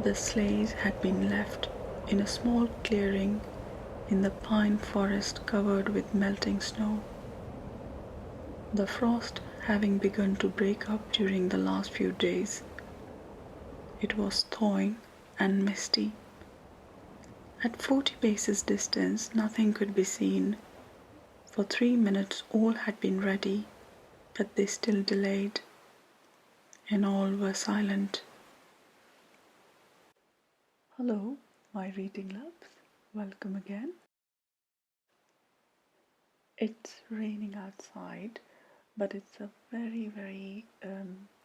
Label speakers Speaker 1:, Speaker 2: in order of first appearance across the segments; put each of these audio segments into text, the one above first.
Speaker 1: The sleighs had been left in a small clearing in the pine forest covered with melting snow. The frost having begun to break up during the last few days, it was thawing and misty. At 40 paces distance nothing could be seen. For 3 minutes all had been ready, but they still delayed, and all were silent. Hello, my reading loves. Welcome again. It's raining outside, but it's a very, very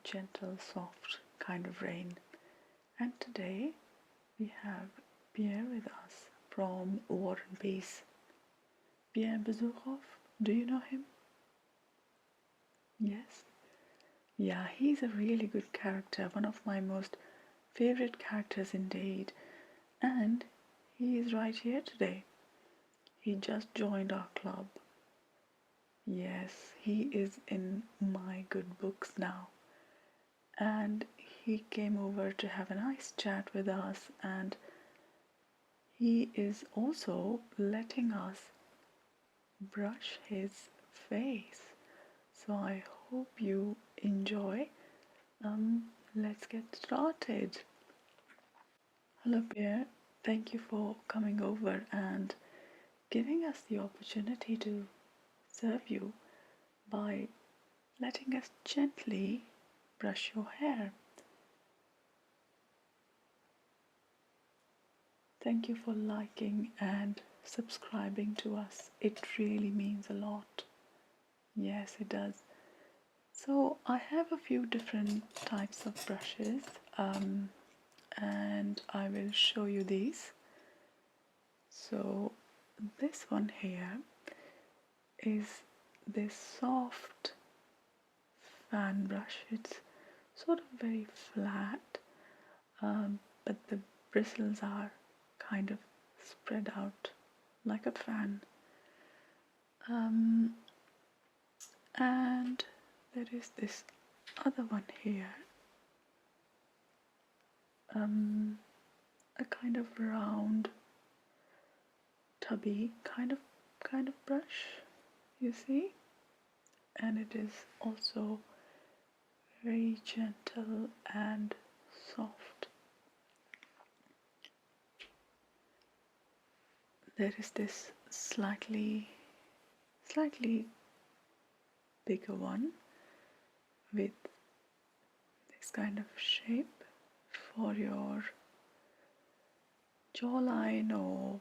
Speaker 1: gentle, soft kind of rain. And today we have Pierre with us from War and Peace. Pierre Bezhukhov, do you know him? Yes? Yeah, he's a really good character, one of my most favorite characters indeed. And he is right here today. He just joined our club. Yes, he is in my good books now. And he came over to have a nice chat with us, and he is also letting us brush his face. So I hope you enjoy. Let's get started. Hello, Pierre. Thank you for coming over and giving us the opportunity to serve you by letting us gently brush your hair. Thank you for liking and subscribing to us. It really means a lot. Yes, it does. So I have a few different types of brushes, and I will show you these. So this one here is this soft fan brush. It's sort of very flat, but the bristles are kind of spread out like a fan. And there is this other one here, a kind of round, tubby kind of brush, you see, and it is also very gentle and soft. There is this slightly bigger one with this kind of shape for your jawline, or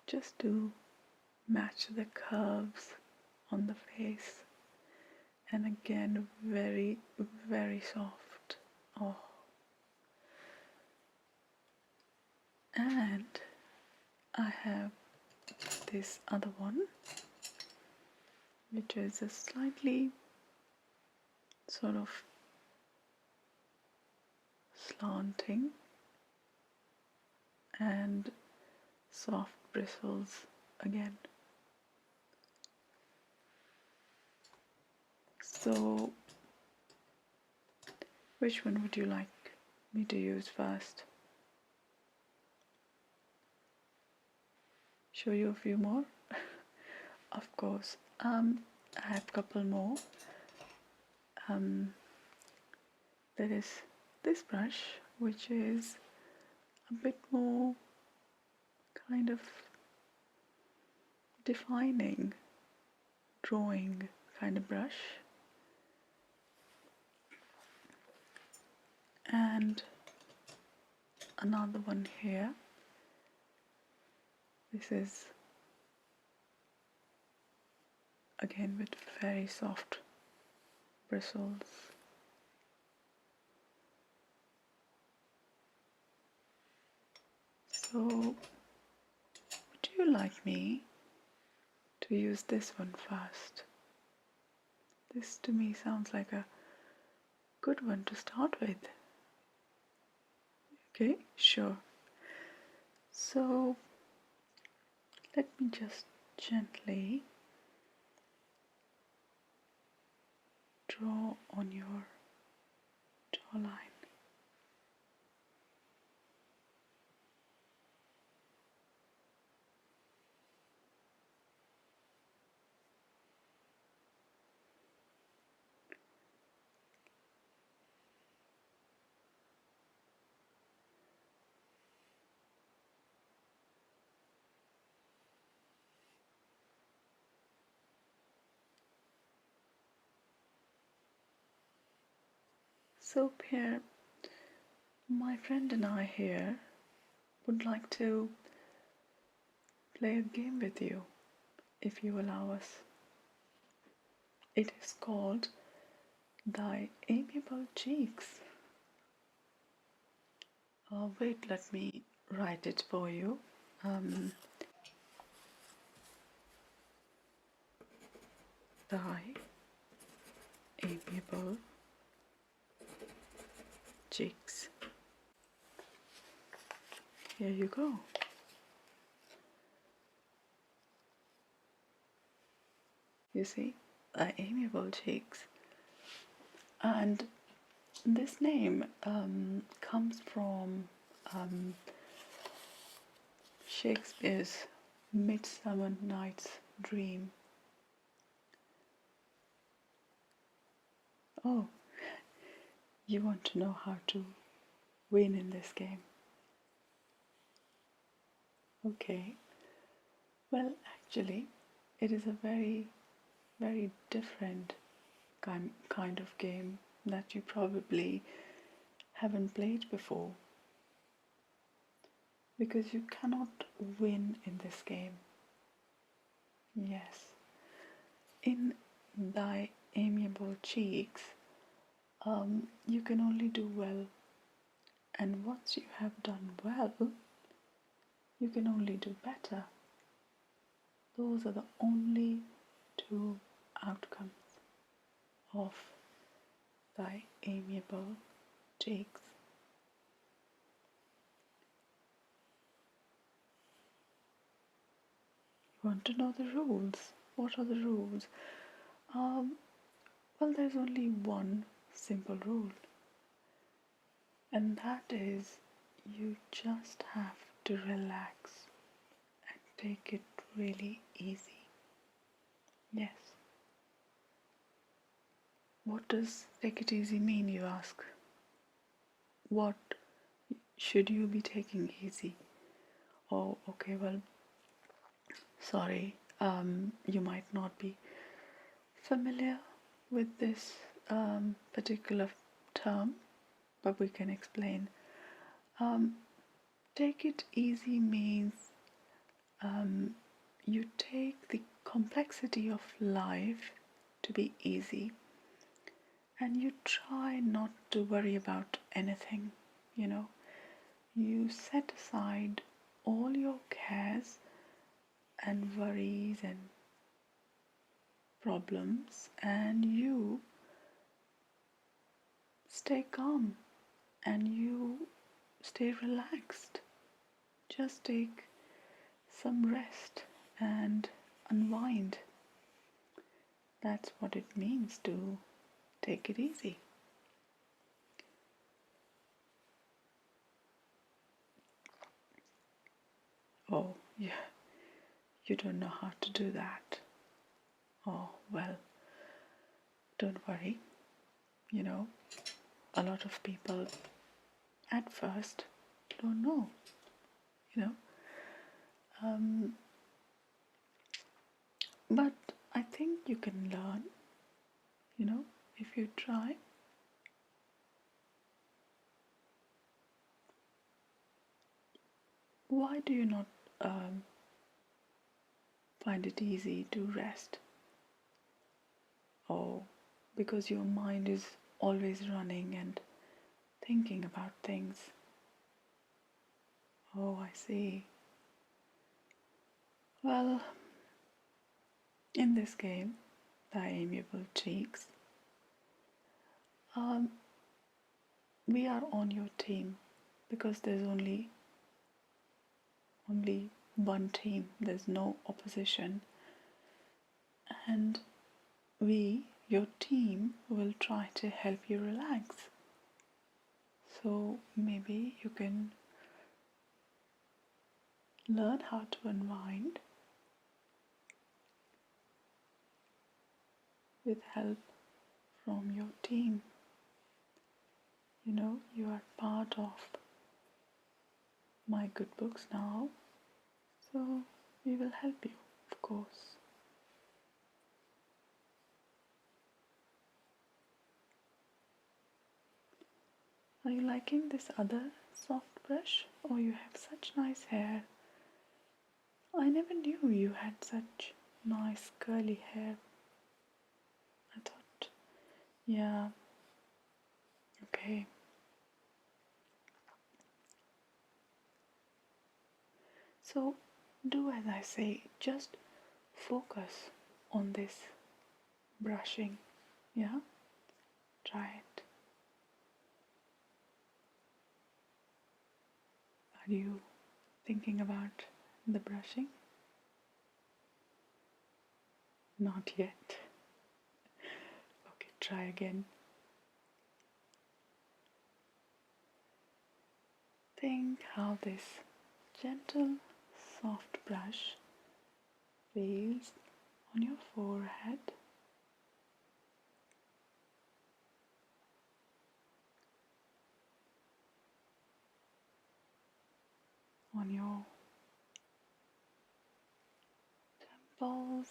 Speaker 1: just to match the curves on the face. And again, very, very soft. Oh. And I have this other one, which is a slightly sort of slanting and soft bristles again. So, which one would you like me to use first? Show you a few more? Of course. I have a couple more. There is this brush, which is a bit more kind of defining, drawing kind of brush. And another one here. This is again with very soft bristles. So, would you like me to use this one first? This to me sounds like a good one to start with. Okay, sure. So, let me just gently draw on your jawline. So, Pierre, my friend and I here would like to play a game with you, if you allow us. It is called Thy Amiable Cheeks. Wait, let me write it for you. Thy Amiable Cheeks. Here you go. You see, Thy Amiable Cheeks. And this name comes from Shakespeare's Midsummer Night's Dream. Oh, you want to know how to win in this game? Okay. Well, actually, it is a very, very different kind of game that you probably haven't played before, because you cannot win in this game. Yes. In Thy Amiable Cheeks, you can only do well, and once you have done well, you can only do better. Those are the only two outcomes of Thy Amiable Cheeks. You want to know the rules? What are the rules? Well, there's only one simple rule, and that is you just have to relax and take it really easy. Yes. What does take it easy mean, you ask? What should you be taking easy? Oh, okay, well, sorry, you might not be familiar with this particular term, but we can explain. Take it easy means you take the complexity of life to be easy, and you try not to worry about anything, you know. You set aside all your cares and worries and problems, and you stay calm and you stay relaxed. Just take some rest and unwind. That's what it means to take it easy. Oh, yeah, you don't know how to do that. Oh, well, don't worry. You know, a lot of people at first don't know, you know. But I think you can learn, you know, if you try. Why do you not find it easy to rest? Oh, because your mind is always running and thinking about things. Oh, I see. Well, in this game, Thy Amiable Cheeks, we are on your team, because there's only one team, there's no opposition, and we, your team, will try to help you relax. So maybe you can learn how to unwind with help from your team. You know, you are part of my good books now, so we will help you, of course. Are you liking this other soft brush? Oh, you have such nice hair. I never knew you had such nice curly hair. I thought, yeah, okay. So do as I say, just focus on this brushing, yeah? Try it. Are you thinking about the brushing? Not yet. Okay, try again. Think how this gentle, soft brush feels on your forehead, on your temples,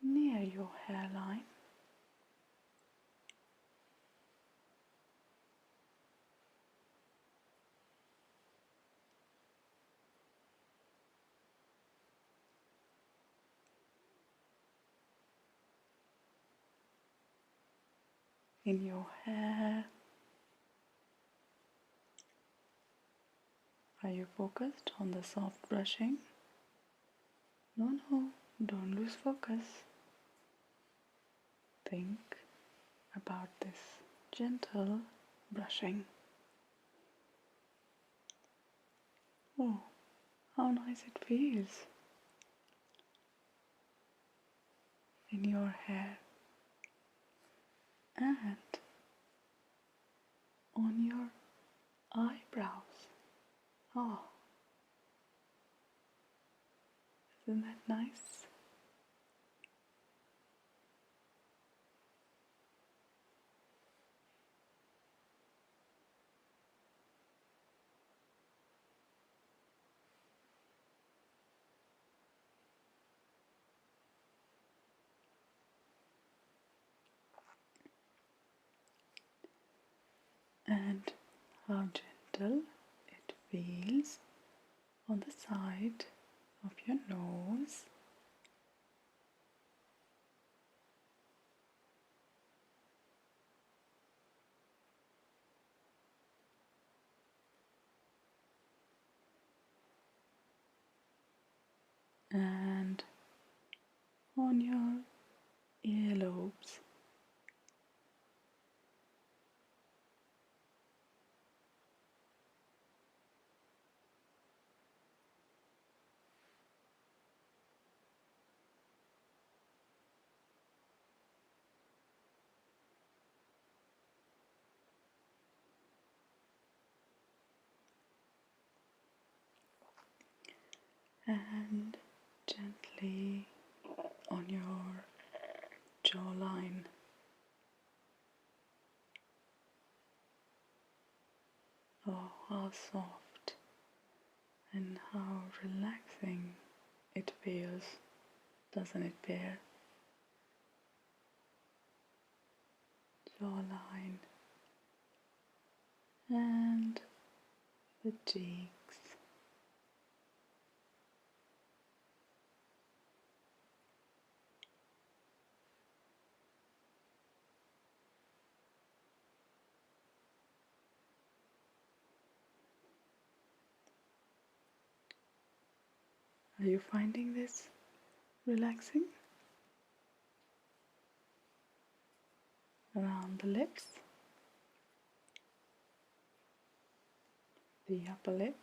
Speaker 1: near your hairline. In your hair. Are you focused on the soft brushing? No, no, don't lose focus. Think about this gentle brushing. Oh, how nice it feels in your hair and on your eyebrows. Oh, isn't that nice? And how gentle it feels on the side of your nose. And on your earlobes. And gently on your jawline. Oh, how soft and how relaxing it feels, doesn't it, Pierre? Jawline and the cheeks. Are you finding this relaxing? Around the lips, the upper lip,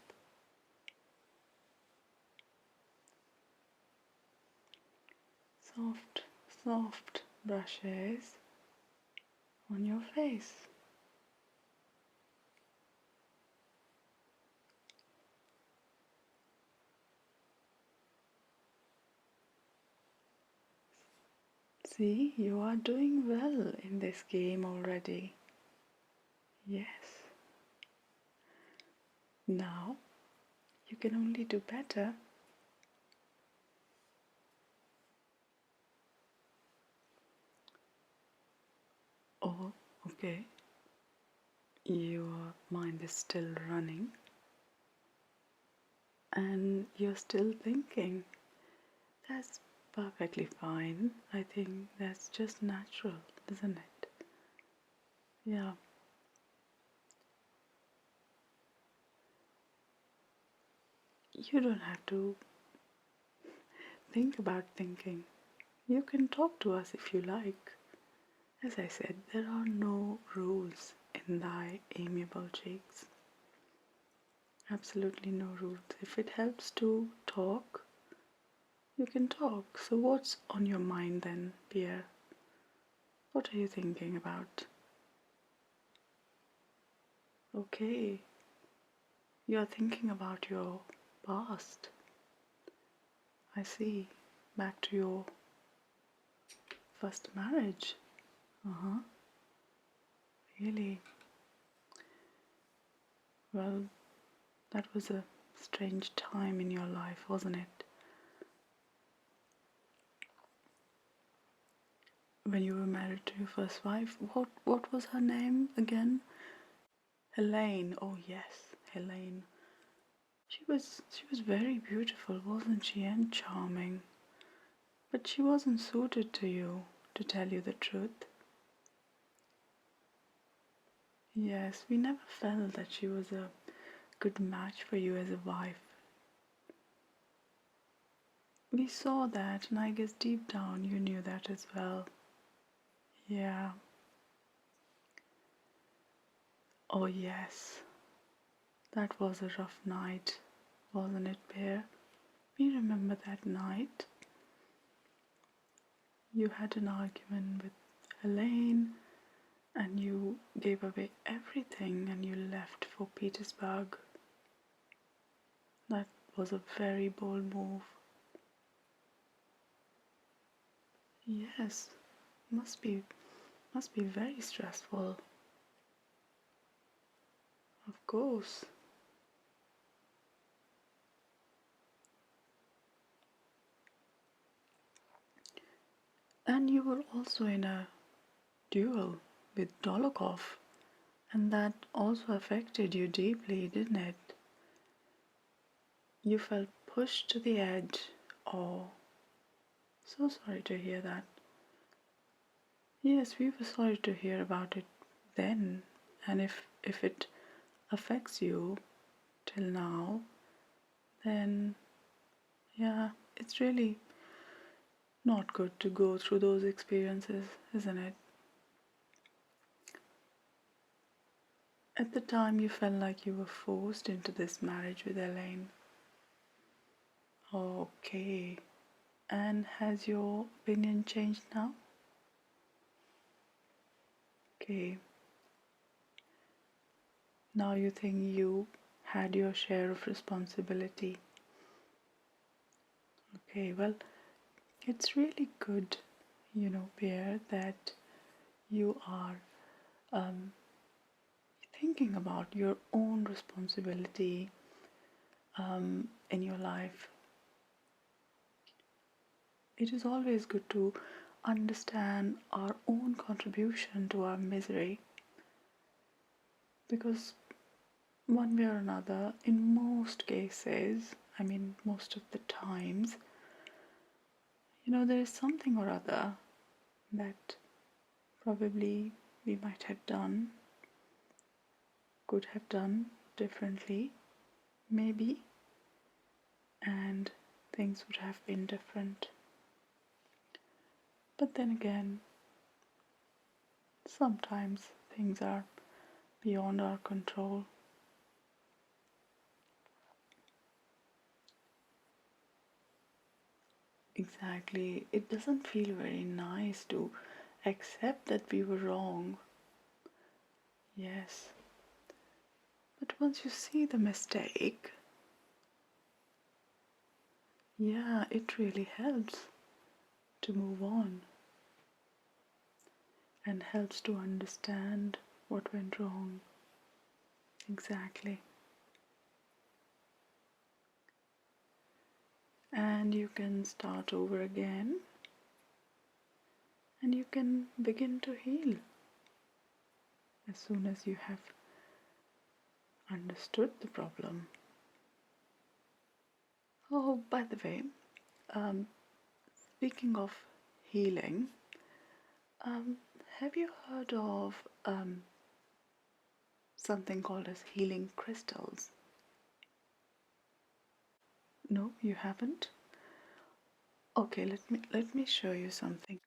Speaker 1: soft, soft brushes on your face. See, you are doing well in this game already. Yes. Now you can only do better. Oh, okay. Your mind is still running and you're still thinking. That's perfectly fine. I think that's just natural, isn't it? Yeah. You don't have to think about thinking. You can talk to us if you like. As I said, there are no rules in thy amiable cheeks. Absolutely no rules. If it helps to talk, you can talk. So, what's on your mind then, Pierre? What are you thinking about? Okay, you're thinking about your past. I see. Back to your first marriage. Uh huh. Really? Well, that was a strange time in your life, wasn't it? When you were married to your first wife, what was her name again? Helene. Oh yes, Helene. She was very beautiful, wasn't she, and charming. But she wasn't suited to you, to tell you the truth. Yes, we never felt that she was a good match for you as a wife. We saw that, and I guess deep down you knew that as well. Yeah. Oh, yes. That was a rough night, wasn't it, Pierre? We remember that night. You had an argument with Elaine, and you gave away everything and you left for Petersburg. That was a very bold move. Yes, must be very stressful. Of course. And you were also in a duel with Dolokhov, and that also affected you deeply, didn't it? You felt pushed to the edge. Oh, so sorry to hear that. Yes, we were sorry to hear about it then, and if it affects you till now, then yeah, it's really not good to go through those experiences, isn't it? At the time, you felt like you were forced into this marriage with Elaine. Okay. And has your opinion changed now? Okay. Now you think you had your share of responsibility. Okay, well, it's really good, Pierre, that you are um, thinking about your own responsibility in your life. It is always good to understand our own contribution to our misery because, one way or another, in most cases, I mean, most of the times, there is something or other that probably we might have done, could have done differently, maybe, and things would have been different. But then again, sometimes things are beyond our control. Exactly. It doesn't feel very nice to accept that we were wrong. Yes. But once you see the mistake, yeah, it really helps to move on and helps to understand what went wrong. Exactly. and you can start over again, and you can begin to heal as soon as you have understood the problem. Oh, by the way, um, speaking of healing, have you heard of something called as healing crystals? No, you haven't? Okay, let me show you something.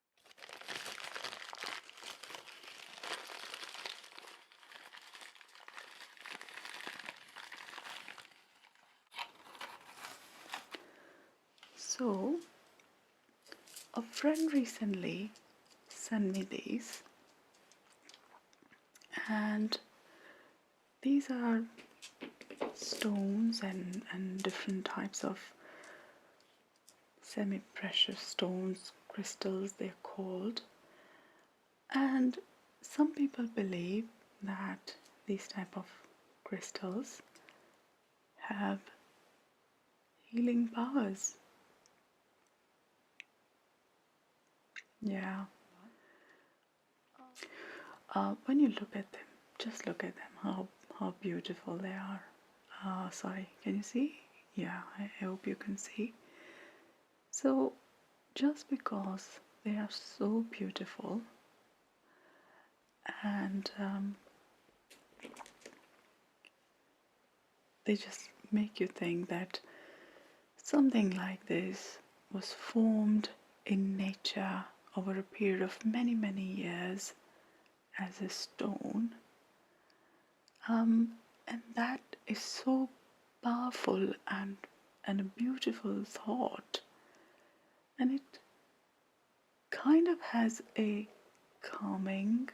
Speaker 1: So, a friend recently sent me these, and these are stones and different types of semi-precious stones, crystals they're called. And some people believe that these type of crystals have healing powers. Yeah. When you look at them, just look at them, how beautiful they are. Sorry, can you see? Yeah, I hope you can see. So, just because they are so beautiful and they just make you think that something like this was formed in nature over a period of many, many years as a stone. And that is so powerful and a beautiful thought. And it kind of has a calming,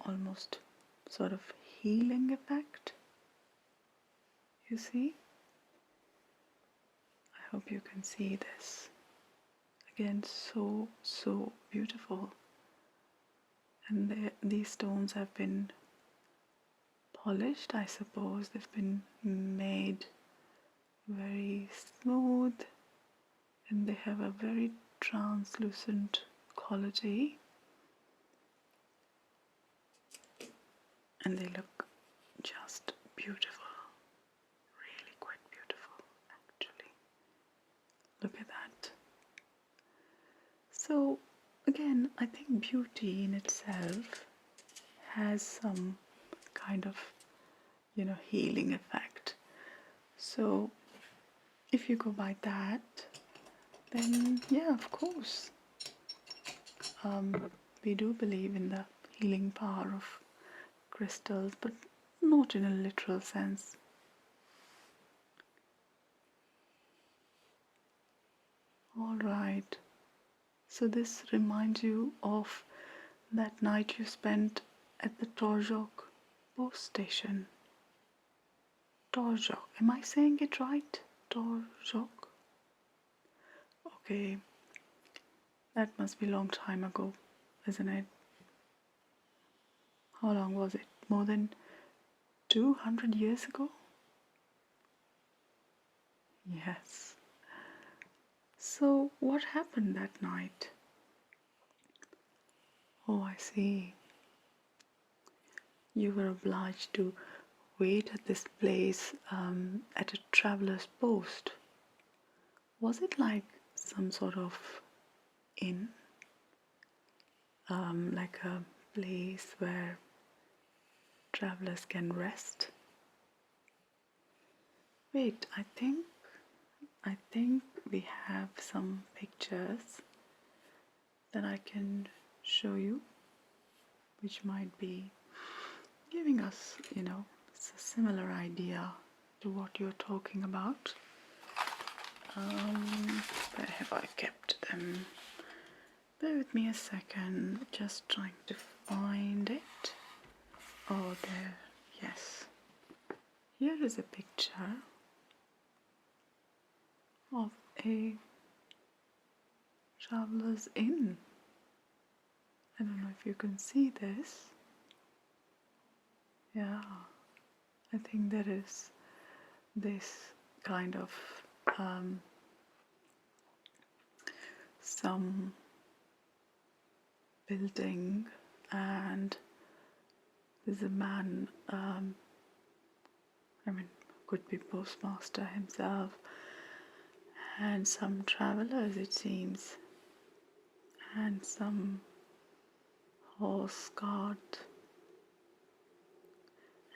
Speaker 1: almost sort of healing effect. You see? I hope you can see this. Again, so beautiful. And these stones have been polished, I suppose. They've been made very smooth, and they have a very translucent quality, and they look just beautiful, really quite beautiful actually. Look at that. So again, I think beauty in itself has some kind of, healing effect. So if you go by that, then yeah, of course, we do believe in the healing power of crystals, but not in a literal sense. All right. So this reminds you of that night you spent at the Torzhok post station. Torzhok. Am I saying it right? Torzhok? Okay. That must be a long time ago, isn't it? How long was it? More than 200 years ago? Yes. So, what happened that night? Oh, I see. You were obliged to wait at this place at a traveler's post. Was it like some sort of inn? Like a place where travelers can rest? Wait, I think we have some pictures that I can show you, which might be giving us, a similar idea to what you're talking about. Where have I kept them? Bear with me a second, just trying to find it. Oh, there, yes. Here is a picture of a traveler's inn. I don't know if you can see this. Yeah, I think there is this kind of some building, and there's a man, could be postmaster himself, and some travelers, it seems, and some horse cart,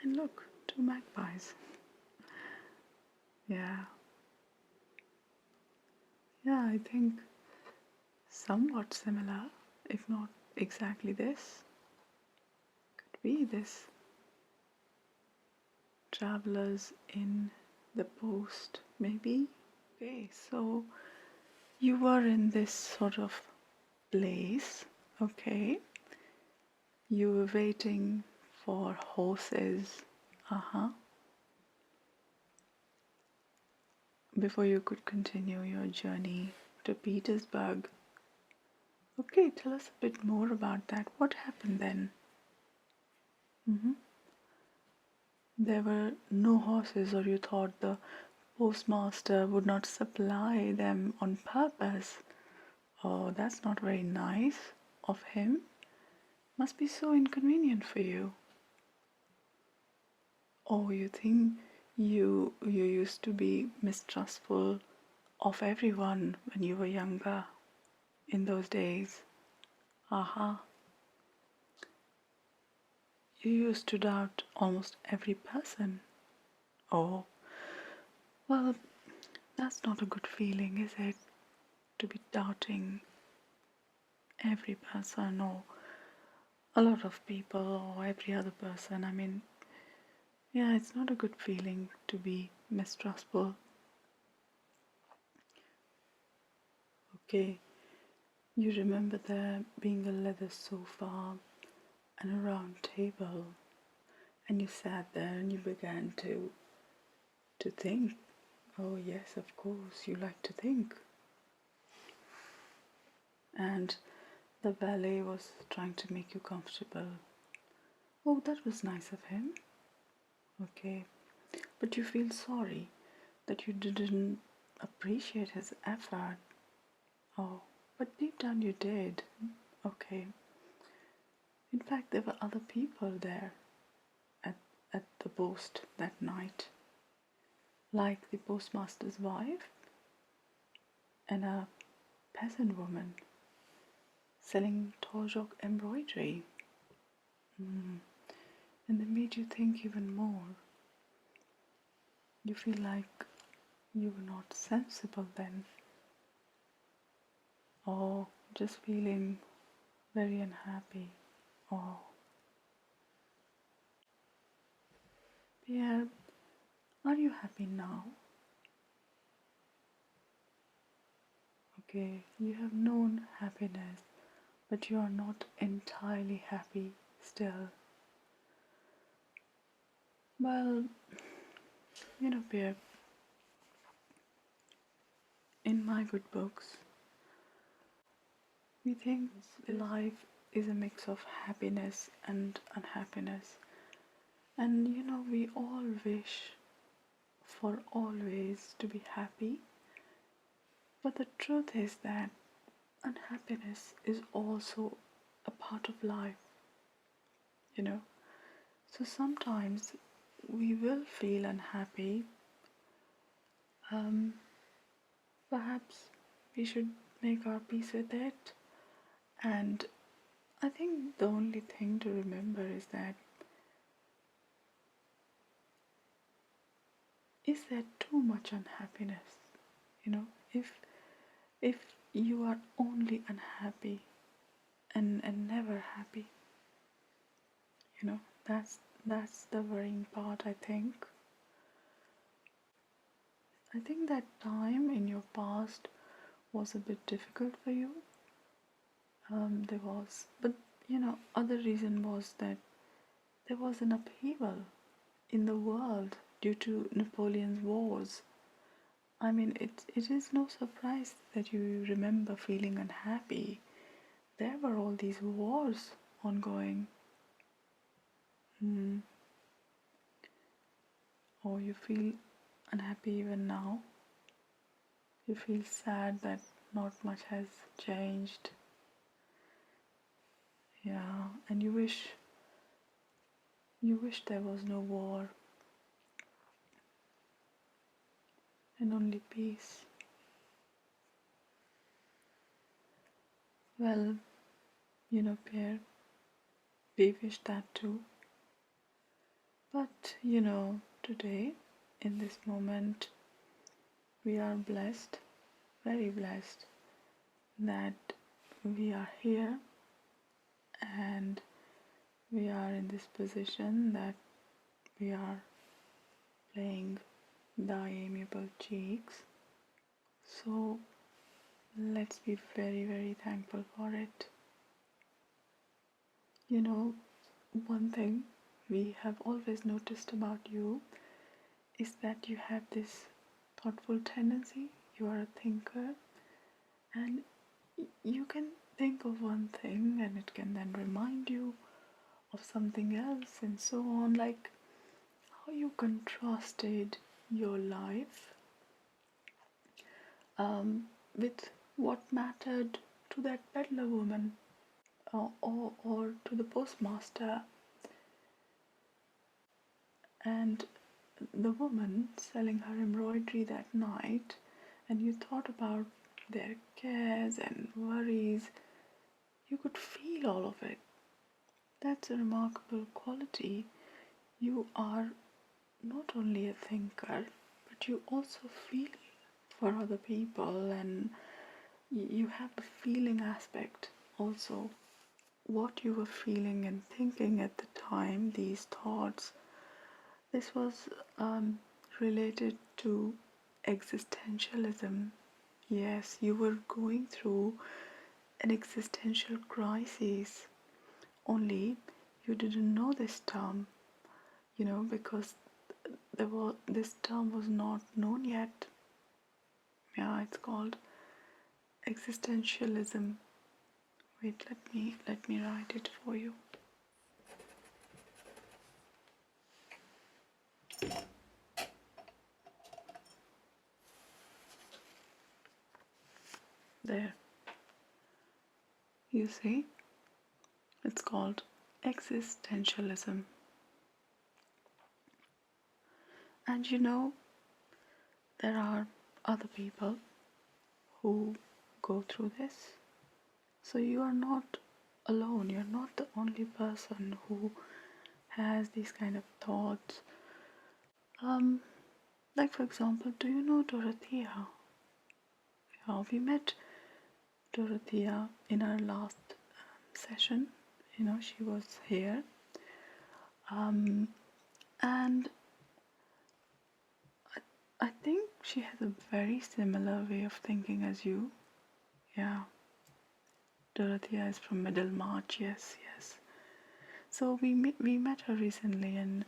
Speaker 1: and look, two magpies. Yeah, I think somewhat similar, if not exactly this. Could be this. Travelers in the post, maybe. Okay, so you were in this sort of place, okay? You were waiting for horses, before you could continue your journey to Petersburg. Okay, tell us a bit more about that. What happened then? There were no horses, or you thought the postmaster would not supply them on purpose? Oh, that's not very nice of him. Must be so inconvenient for you. Oh, you think you used to be mistrustful of everyone when you were younger in those days? Aha. You used to doubt almost every person. Oh, well, that's not a good feeling, is it? To be doubting every person, or a lot of people, or every other person. Yeah, it's not a good feeling to be mistrustful. Okay, you remember there being a leather sofa and a round table, and you sat there and you began to think. Oh yes, of course, you like to think. And the valet was trying to make you comfortable. Oh, that was nice of him. Okay, but you feel sorry that you didn't appreciate his effort. Oh, but deep down you did. Okay. In fact, there were other people there at, at the post that night, like the postmaster's wife and a peasant woman selling Torzhok embroidery. And they made you think even more. You feel like you were not sensible then, or just feeling very unhappy. Oh, Pierre, are you happy now? Okay, you have known happiness, but you are not entirely happy still. Well, Pierre, in my good books, we think life is a mix of happiness and unhappiness. And we all wish for always to be happy. But the truth is that unhappiness is also a part of life, you know. So sometimes we will feel unhappy. Perhaps we should make our peace with it. And I think the only thing to remember is that, is there too much unhappiness? If you are only unhappy and never happy, that's the worrying part, I think. I think that time in your past was a bit difficult for you. There was, but other reason was that there was an upheaval in the world due to Napoleon's wars. It is no surprise that you remember feeling unhappy. There were all these wars ongoing. Or you feel unhappy even now. You feel sad that not much has changed. Yeah, and you wish there was no war and only peace. Well, Pierre, we wish that too. But, today, in this moment, we are blessed, very blessed, that we are here and we are in this position that we are playing the amiable cheeks. So let's be very, very thankful for it. One thing we have always noticed about you is that you have this thoughtful tendency. You are a thinker, and you can think of one thing and it can then remind you of something else, and so on. Like how you contrasted your life with what mattered to that peddler woman, or to the postmaster, and the woman selling her embroidery that night, and you thought about their cares and worries. You could feel all of it. That's a remarkable quality. You are not only a thinker, but you also feel for other people, and you have the feeling aspect also. What you were feeling and thinking at the time, these thoughts, this was related to existentialism. Yes, you were going through an existential crisis, only you didn't know this term, because this term was not known yet. Yeah, it's called existentialism. Wait, let me write it for you. There. You see? It's called existentialism. And there are other people who go through this. So you are not alone. You're not the only person who has these kind of thoughts. Like for example, do you know Dorothea? Yeah, we met Dorothea in our last session. She was here. And I think she has a very similar way of thinking as you. Yeah. Dorothea is from Middlemarch, yes. So we met her recently, and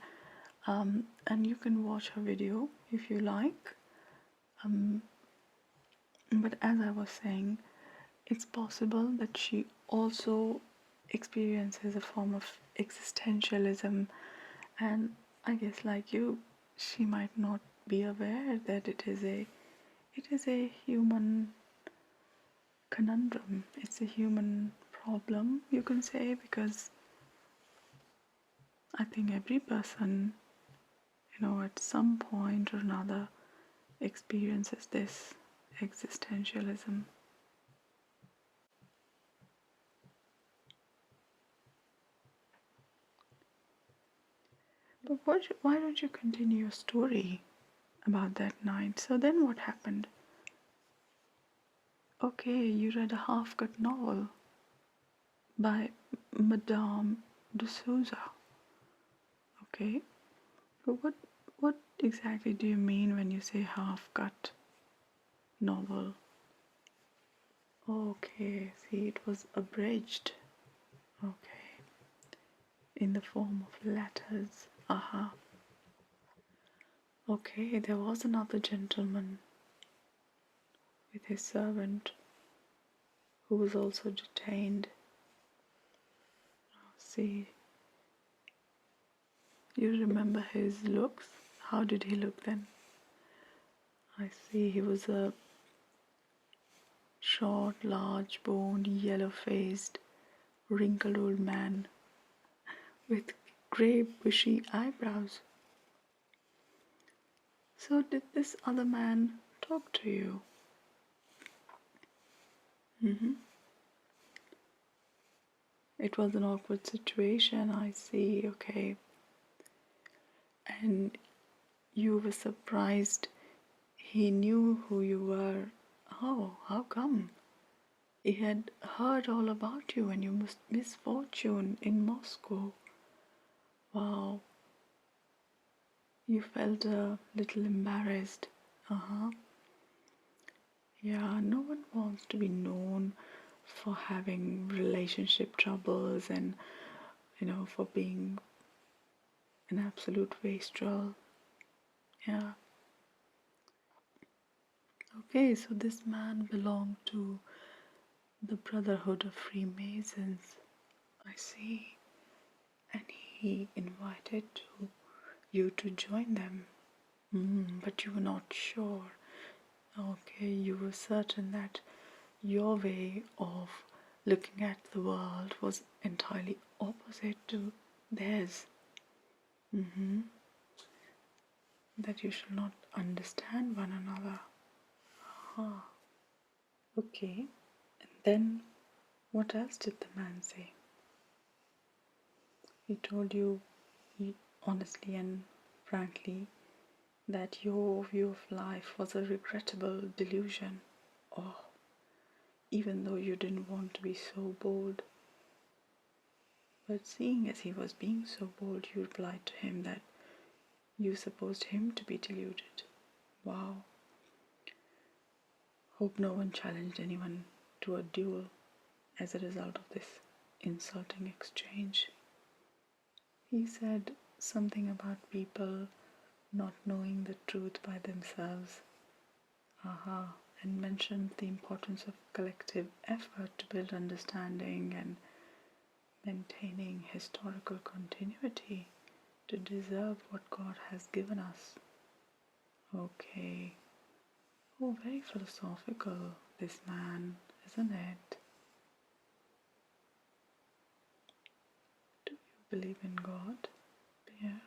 Speaker 1: you can watch her video if you like. But as I was saying, it's possible that she also experiences a form of existentialism, and I guess like you, she might not be aware that it is a human conundrum. It's a human problem, you can say, because I think every person, at some point or another experiences this existentialism. But why don't you continue your story about that night? So then what happened? Okay, you read a half-cut novel by Madame de Souza. Okay, but what exactly do you mean when you say half-cut novel? Okay, see, it was abridged. Okay, in the form of letters. Aha. Okay, there was another gentleman with his servant who was also detained. See, you remember his looks? How did he look then? I see, he was a Short, large-boned, yellow-faced, wrinkled old man with grey, bushy eyebrows. So did this other man talk to you? It was an awkward situation, I see, okay. And you were surprised he knew who you were. Oh, how come? He had heard all about you and your misfortune in Moscow. Wow. You felt a little embarrassed. Yeah, no one wants to be known for having relationship troubles and, for being an absolute wastrel. Yeah. Okay, so this man belonged to the Brotherhood of Freemasons. I see. And he invited you to join them. But you were not sure. Okay, you were certain that your way of looking at the world was entirely opposite to theirs. That you shall not understand one another. Okay. And then what else did the man say? He told you honestly and frankly that your view of life was a regrettable delusion. Oh, even though you didn't want to be so bold. But seeing as he was being so bold, you replied to him that you supposed him to be deluded. Wow. Hope no one challenged anyone to a duel as a result of this insulting exchange. He said something about people not knowing the truth by themselves. And mentioned the importance of collective effort to build understanding and maintaining historical continuity to deserve what God has given us. Okay. Oh, very philosophical, this man, isn't it? Do you believe in God, Pierre?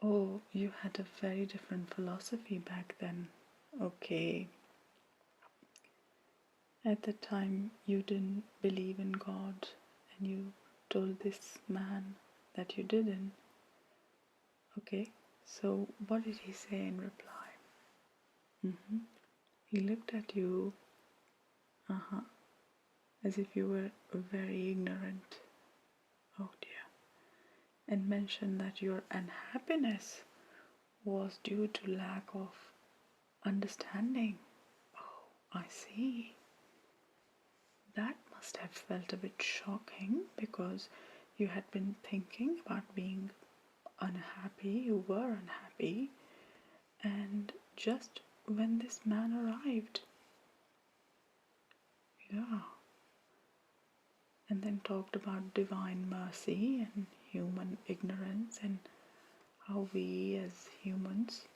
Speaker 1: Oh, you had a very different philosophy back then. Okay. At the time, you didn't believe in God, and you told this man that you didn't. Okay, so what did he say in reply? He looked at you, as if you were very ignorant. Oh dear. And mentioned that your unhappiness was due to lack of understanding. Oh, I see. That must have felt a bit shocking because you had been thinking about being unhappy, you were unhappy, and just when this man arrived, yeah, and then talked about divine mercy and human ignorance and how we as humans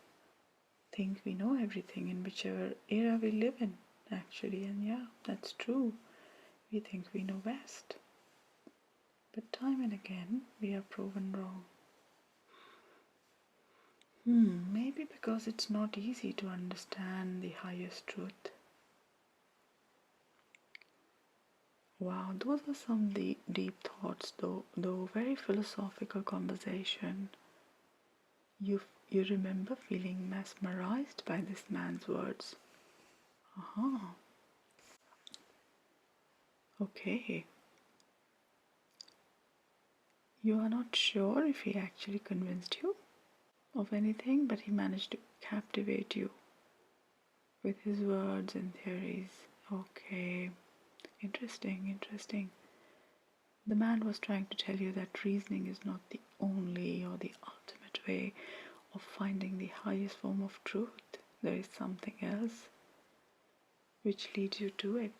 Speaker 1: think we know everything in whichever era we live in, actually. And yeah, that's true. We think we know best. But time and again, we are proven wrong. Maybe because it's not easy to understand the highest truth. Wow, those are some deep thoughts, though very philosophical conversation. You remember feeling mesmerized by this man's words. Okay. You are not sure if he actually convinced you of anything, but he managed to captivate you with his words and theories. Okay. Interesting. The man was trying to tell you that reasoning is not the only or the ultimate way of finding the highest form of truth. There is something else which leads you to it.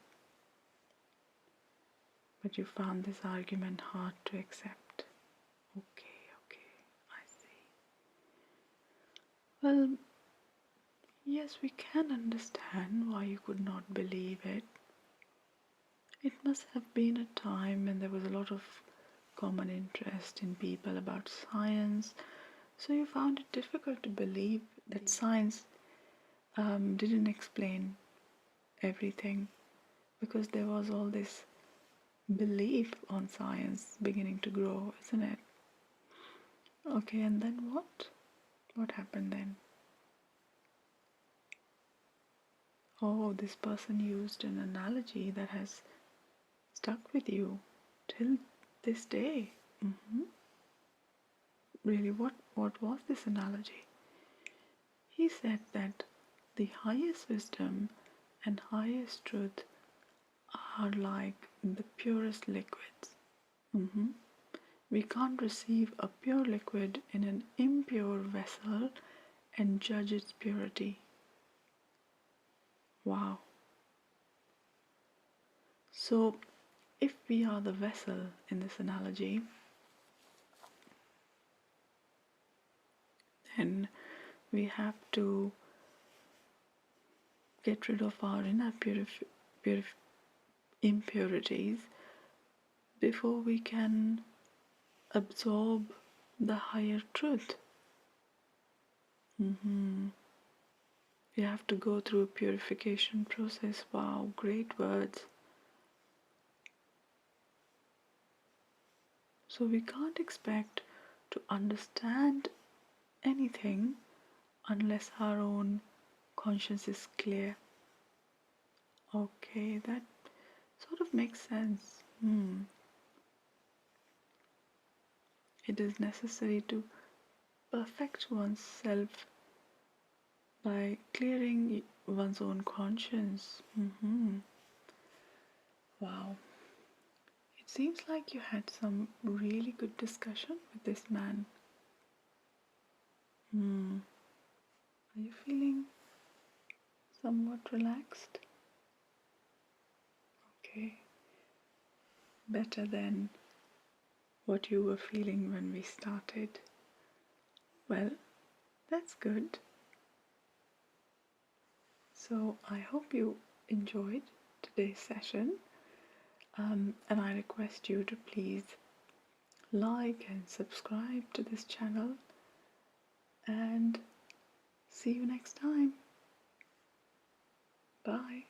Speaker 1: But you found this argument hard to accept. Okay, I see. Well, Yes, we can understand why you could not believe it. It must have been a time when there was a lot of common interest in people about science, so you found it difficult to believe that science didn't explain everything, because there was all this belief on science beginning to grow, isn't it? Okay, and then what? What happened then? Oh, this person used an analogy that has stuck with you till this day. hmm Really, what was this analogy? He said that the highest wisdom and highest truth are like the purest liquids. hmm We can't receive a pure liquid in an impure vessel and judge its purity. Wow. So, if we are the vessel in this analogy, then we have to get rid of our inner impurities before we can absorb the higher truth. hmm We have to go through a purification process. Wow, great words. So we can't expect to understand anything unless our own conscience is clear. Okay, that sort of makes sense. It is necessary to perfect oneself by clearing one's own conscience. Wow. It seems like you had some really good discussion with this man. Are you feeling somewhat relaxed? Okay. Better than what you were feeling when we started. Well, that's good. So I hope you enjoyed today's session. And I request you to please like and subscribe to this channel, and see you next time. Bye.